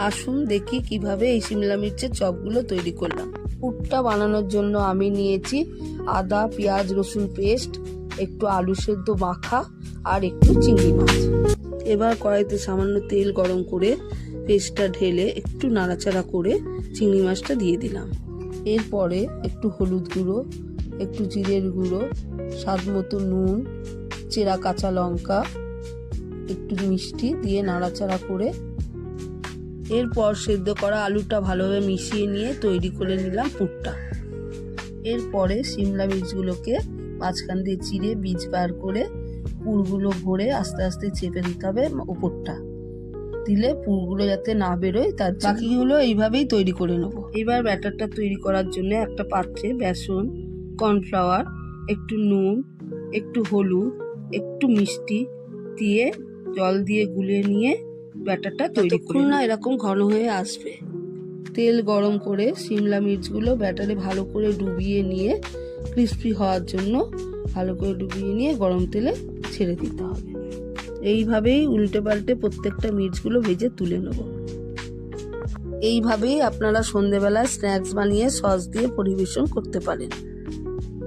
আসুন দেখি কিভাবে এই সিমলা মির্চের চপগুলো তৈরি করলাম। পুরটা বানানোর জন্য আমি নিয়েছি আদা, পেঁয়াজ, রসুন পেস্ট, একটু আলু সেদ্ধ মাখা আর একটু চিংড়ি মাছ। এবার কড়াইতে সামান্য তেল গরম করে পেস্টটা ঢেলে একটু নাড়াচাড়া করে চিংড়ি মাছটা দিয়ে দিলাম। এরপরে একটু হলুদ গুঁড়ো, একটু জিরের গুঁড়ো, স্বাদ মতো নুন, চেরা কাঁচা লঙ্কা, একটু মিষ্টি দিয়ে নাড়াচাড়া করে এরপর সেদ্ধ করা আলুটা ভালোভাবে মিশিয়ে নিয়ে তৈরি করে নিলাম পুরটা। এরপরে সিমলা মির্চগুলোকে মাঝখান দিয়ে চিড়ে বীজ বার করে পুরগুলো ভরে আস্তে আস্তে চেপে দিতে হবে উপরটা, দিলে পুরগুলো যাতে না বেরোয় তার বাকিগুলো এইভাবেই তৈরি করে নেব। এবার ব্যাটারটা তৈরি করার জন্য একটা পাত্রে বেসন, কর্নফ্লাওয়ার, একটু নুন, একটু হলুদ, একটু মিষ্টি দিয়ে জল দিয়ে গুলিয়ে নিয়ে ব্যাটারটা তৈরি করে না এরকম ঘন হয়ে আসবে। তেল গরম করে সিমলা মির্চগুলো ব্যাটারে ভালো করে ডুবিয়ে নিয়ে ক্রিস্পি হওয়ার জন্য ভালো করে ডুবিয়ে নিয়ে গরম তেলে ছেড়ে দিতে হবে। এইভাবেই উল্টে পাল্টে প্রত্যেকটা মির্চগুলো ভেজে তুলে নেব। এইভাবেই আপনারা সন্ধেবেলায় স্ন্যাক্স বানিয়ে সস দিয়ে পরিবেশন করতে পারেন।